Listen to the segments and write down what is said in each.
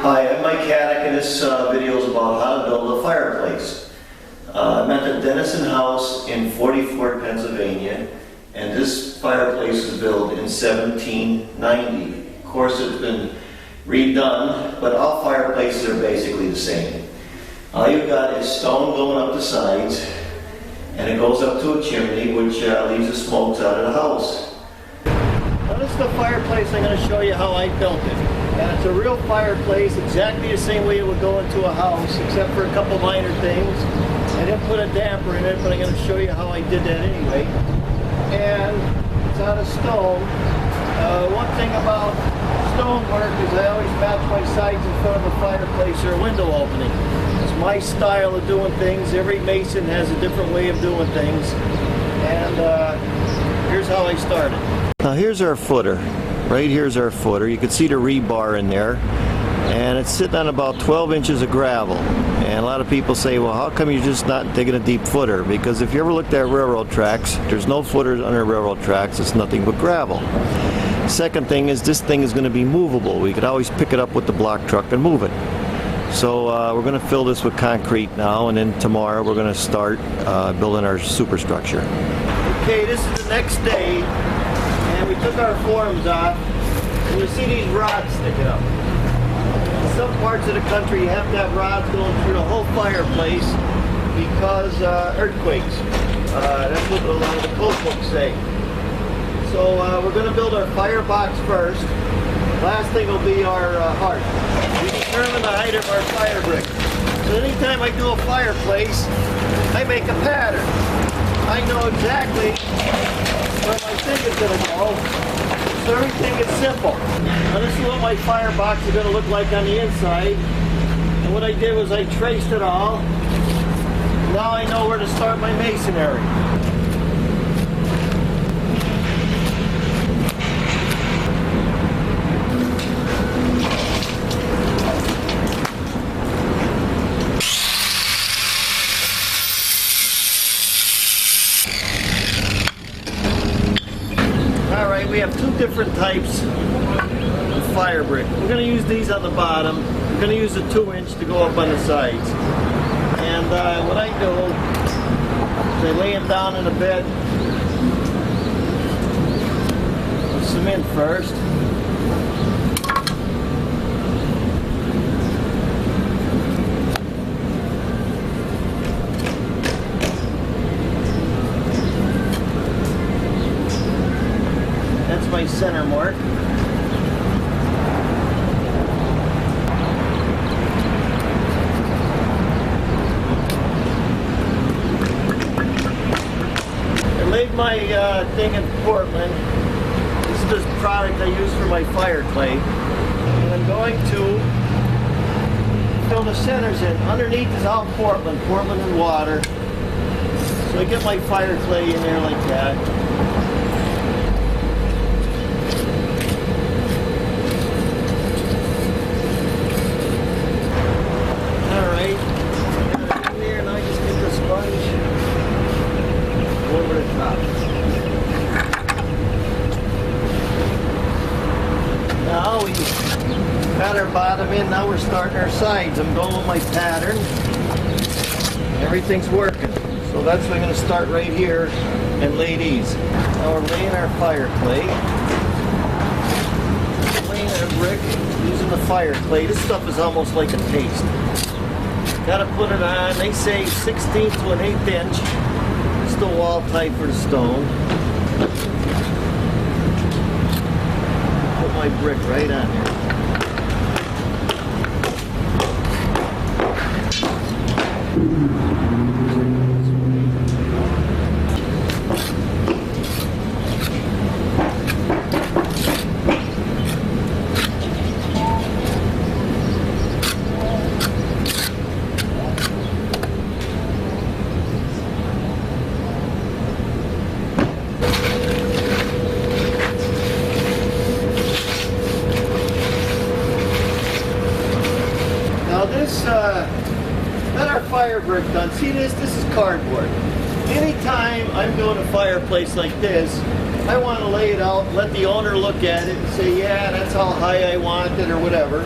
Hi, I'm Mike Haddock, and this video is about how to build a fireplace. I'm at the Dennison House in 40 Fort, Pennsylvania, and this fireplace was built in 1790. Of course, it's been redone, but all fireplaces are basically the same. All you've got is stone going up the sides, and it goes up to a chimney, which leaves the smokes out of the house. Now this is the fireplace. I'm going to show you how I built it. And it's a real fireplace, exactly the same way it would go into a house, except for a couple minor things. I didn't put a damper in it, but I'm going to show you how I did that anyway. And it's out of stone. One thing about stonework is I always match my sides in front of a fireplace or a window opening. It's my style of doing things. Every mason has a different way of doing things. And here's how I started. Now here's our footer. Right here's our footer. You can see the rebar in there. And it's sitting on about 12 inches of gravel. And a lot of people say, well, how come you're just not digging a deep footer? Because if you ever looked at railroad tracks, there's no footers under railroad tracks. It's nothing but gravel. Second thing is this thing is going to be movable. We could always pick it up with the block truck and move it. So we're going to fill this with concrete now, and then tomorrow we're going to start building our superstructure. Okay, this is the next day, and we took our forms off, and you see these rods sticking up. In some parts of the country you have to have rods going through the whole fireplace because earthquakes. That's what a lot of the code books say. So we're going to build our firebox first. Last thing will be our heart. We determine the height of our fire brick. So anytime I do a fireplace, I make a pattern. I know exactly where my thing is going to go. So everything is simple. Now this is what my firebox is going to look like on the inside. And what I did was I traced it all. Now I know where to start my masonry. We have two different types of fire brick. We're going to use these on the bottom. We're going to use a 2-inch to go up on the sides. And what I do is I lay them down in a bed of cement first. My center mark. I laid my thing in Portland. This is this product I use for my fire clay. And I'm going to fill the centers in. Underneath is all Portland and water. So I get my fire clay in there like that. Now we got our bottom in, now we're starting our sides. I'm going with my pattern. Everything's working. So that's why I'm going to start right here and lay these. Now we're laying our fire clay. Laying our brick using the fire clay. This stuff is almost like a paste. Got to put it on. They say 1/16 to an 1/8 inch. It's the wall type for the stone. Put my brick right on there. Got our fire brick done. See this? This is cardboard. Anytime I'm doing a fireplace like this, I want to lay it out, let the owner look at it and say, yeah, that's how high I want it or whatever.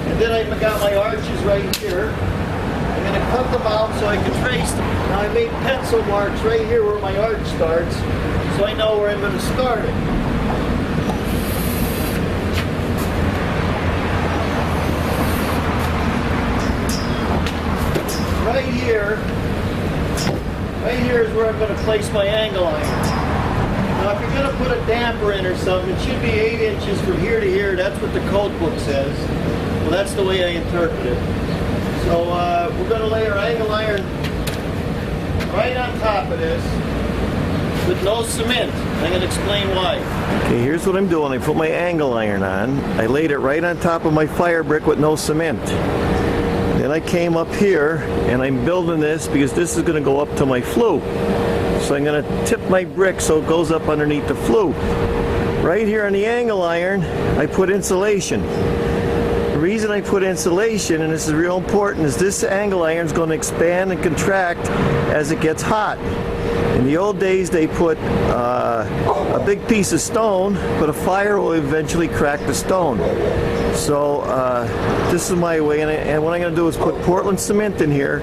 And then I got my arches right here. I'm going to cut them out so I can trace them. Now I made pencil marks right here where my arch starts, so I know where I'm going to start it. Right here is where I'm going to place my angle iron. Now if you're going to put a damper in or something, it should be 8 inches from here to here. That's what the code book says. Well, that's the way I interpret it. So we're going to lay our angle iron right on top of this with no cement. I'm going to explain why. Okay, here's what I'm doing. I put my angle iron on. I laid it right on top of my fire brick with no cement. Then I came up here and I'm building this because this is going to go up to my flue. So I'm going to tip my brick so it goes up underneath the flue. Right here on the angle iron, I put insulation. The reason I put insulation, and this is real important, is this angle iron is going to expand and contract as it gets hot. In the old days, they put a big piece of stone, but a fire will eventually crack the stone. So this is my way, and what I'm going to do is put Portland cement in here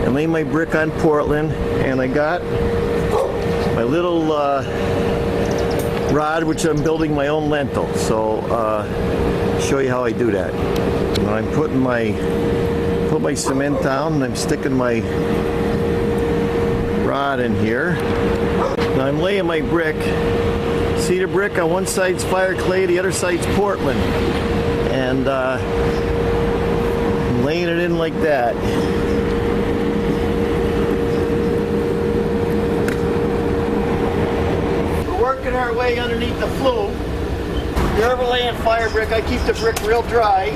and lay my brick on Portland, and I got my little rod, which I'm building my own lentil. So show you how I do that. Now I'm putting put my cement down, and I'm sticking my rod in here. Now I'm laying my brick. See the brick on one side's fire clay, the other side's Portland. And I'm laying it in like that. We're working our way underneath the flue. If you're ever laying fire brick, I keep the brick real dry.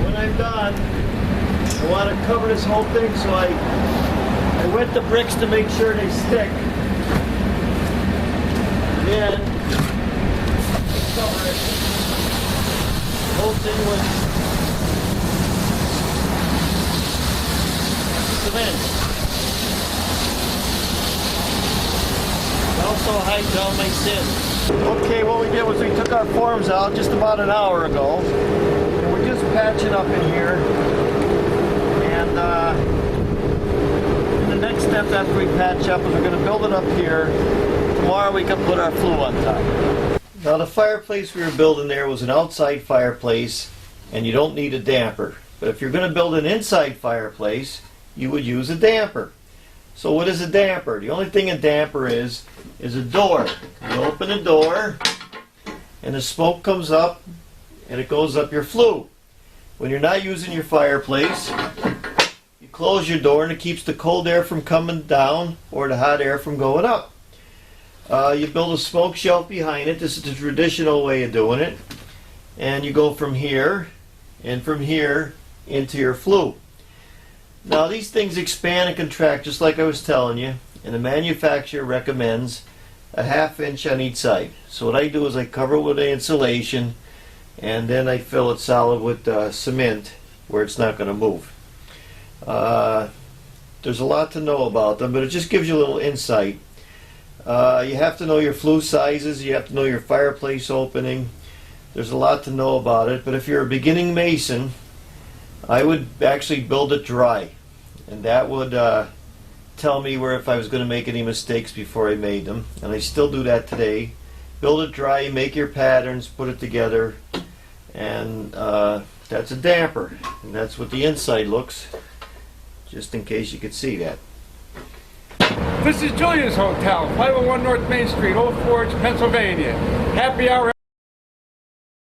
When I'm done, I want to cover this whole thing, so I wet the bricks to make sure they stick. Then cover it. The whole thing with cement. It also hides all my sins. Okay, what we did was we took our forms out just about an hour ago, and we're just patching up in here. And the next step after we patch up is we're going to build it up here. Tomorrow we can put our flue on top. Now the fireplace we were building there was an outside fireplace, and you don't need a damper. But if you're going to build an inside fireplace, you would use a damper. So what is a damper? The only thing a damper is a door. You open the door, and the smoke comes up, and it goes up your flue. When you're not using your fireplace, you close your door, and it keeps the cold air from coming down or the hot air from going up. You build a smoke shelf behind it. This is the traditional way of doing it. And you go from here and from here into your flue. Now these things expand and contract just like I was telling you, and the manufacturer recommends a 1/2 inch on each side. So what I do is I cover it with insulation, and then I fill it solid with cement where it's not going to move. There's a lot to know about them, but it just gives you a little insight. You have to know your flue sizes, you have to know your fireplace opening. There's a lot to know about it, but if you're a beginning mason, I would actually build it dry, and that would tell me where if I was going to make any mistakes before I made them, and I still do that today. Build it dry, make your patterns, put it together, and that's a damper, and that's what the inside looks, just in case you could see that. This is Julia's Hotel, 501 North Main Street, Old Forge, Pennsylvania. Happy hour.